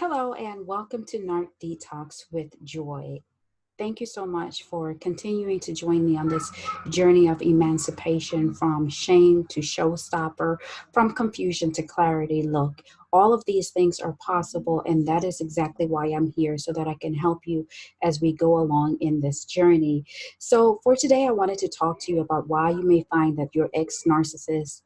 Hello and welcome to Narc Detox with Joy. Thank you so much for continuing to join me on this journey of emancipation from shame to showstopper, from confusion to clarity. Look, all of these things are possible, and that is exactly why I'm here so that I can help you as we go along in this journey. So, for today, I wanted to talk to you about why you may find that your ex narcissist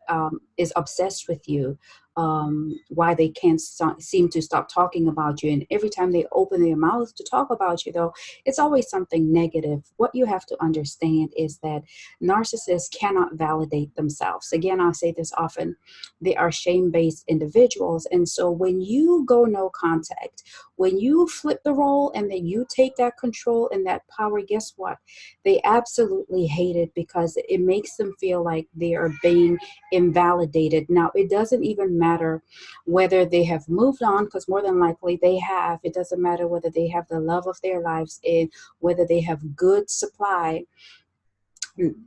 is obsessed with you. Why they can't seem to stop talking about you. And every time they open their mouths to talk about you, though, it's always something negative. What you have to understand is that narcissists cannot validate themselves. Again, I say this often, they are shame based individuals. And so when you go no contact, when you flip the role and then you take that control and that power, guess what? They absolutely hate it because it makes them feel like they are being invalidated. Now, it doesn't even matter whether they have moved on, because more than likely they have. It doesn't matter whether they have the love of their lives and whether they have good supply.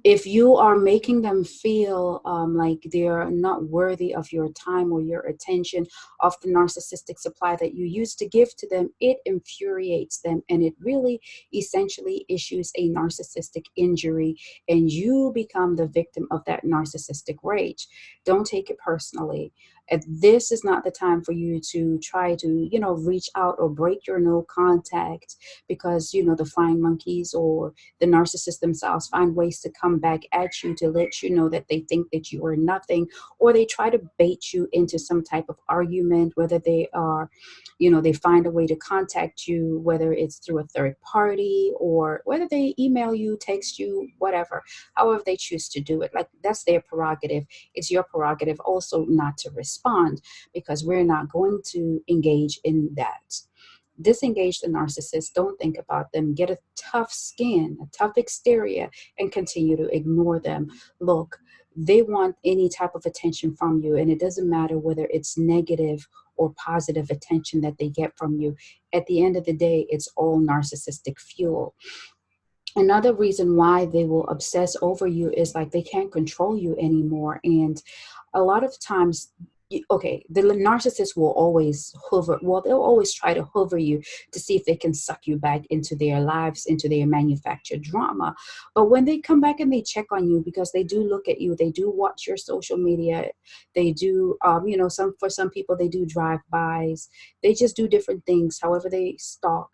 If you are making them feel like they're not worthy of your time or your attention, of the narcissistic supply that you used to give to them, it infuriates them and it really essentially issues a narcissistic injury, and you become the victim of that narcissistic rage. Don't take it personally. This is not the time for you to try to, reach out or break your no contact, because, the flying monkeys or the narcissists themselves find ways to come back at you to let you know that they think that you are nothing, or they try to bait you into some type of argument, whether they are, they find a way to contact you, whether it's through a third party or whether they email you, text you, whatever, however they choose to do it. Like, that's their prerogative. It's your prerogative also not to respond, because we're not going to engage in that. Disengage the narcissist. Don't think about them. Get a tough skin, a tough exterior, and continue to ignore them. Look, they want any type of attention from you, and it doesn't matter whether it's negative or positive attention that they get from you. At the end of the day, it's all narcissistic fuel. Another reason why they will obsess over you is like they can't control you anymore. And a lot of times, okay, the narcissist will always hover, well, they'll always try to hover you to see if they can suck you back into their lives, into their manufactured drama. But when they come back and they check on you, because they do look at you, they do watch your social media, they do, for some people, they do drive-bys, they just do different things, however they stalk,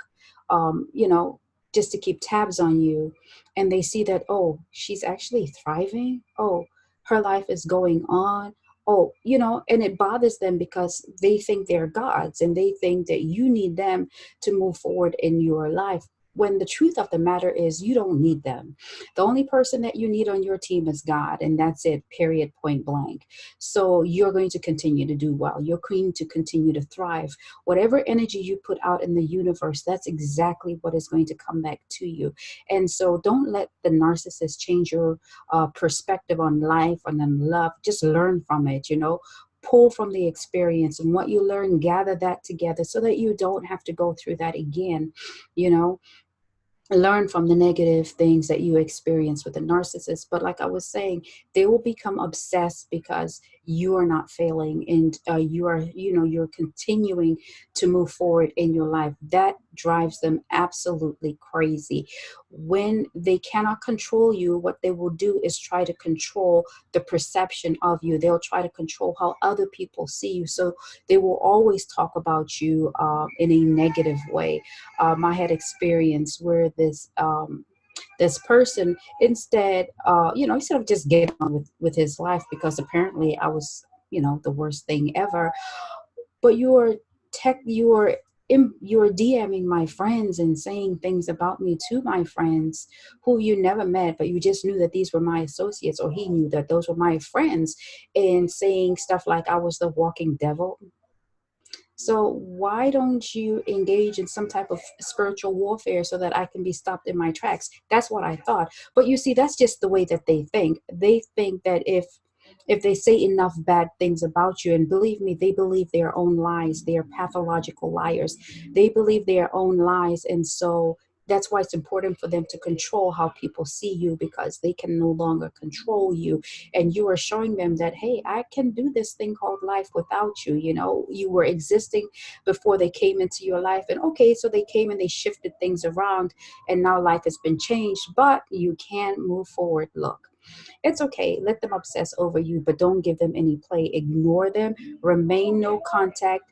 just to keep tabs on you. And they see that, oh, she's actually thriving. Oh, her life is going on. Oh, and it bothers them because they think they're gods and they think that you need them to move forward in your life. When the truth of the matter is, you don't need them. The only person that you need on your team is God, and that's it, period, point blank. So you're going to continue to do well. You're going to continue to thrive. Whatever energy you put out in the universe, that's exactly what is going to come back to you. And so don't let the narcissist change your perspective on life and on love. Just learn from it, pull from the experience, and what you learn, gather that together so that you don't have to go through that again. you know Learn from the negative things that you experience with a narcissist. But like I was saying, they will become obsessed because you are not failing, and you're continuing to move forward in your life. That drives them absolutely crazy. When they cannot control you, what they will do is try to control the perception of you. They'll try to control how other people see you. So they will always talk about you in a negative way. I had experience where this person, instead, instead of just getting on with his life, because apparently I was, the worst thing ever. But you're DMing my friends and saying things about me to my friends who you never met, but you just knew that these were my associates, or he knew that those were my friends, and saying stuff like I was the walking devil. So why don't you engage in some type of spiritual warfare so that I can be stopped in my tracks? That's what I thought. But you see, that's just the way that they think. They think that if they say enough bad things about you, and believe me, they believe their own lies. They are pathological liars. They believe their own lies. And so That's why it's important for them to control how people see you, because they can no longer control you. And you are showing them that, hey, I can do this thing called life without you. You know, you were existing before they came into your life. And okay, so they came and they shifted things around, and now life has been changed, but you can move forward. Look, it's okay. Let them obsess over you, but don't give them any play. Ignore them. Remain no contact.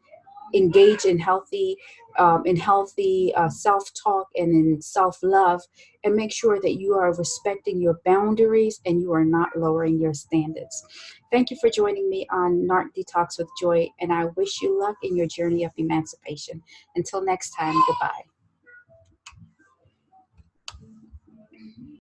Engage in healthy self-talk and in self-love, and make sure that you are respecting your boundaries and you are not lowering your standards. Thank you for joining me on Narc Detox with Joy, and I wish you luck in your journey of emancipation. Until next time, goodbye.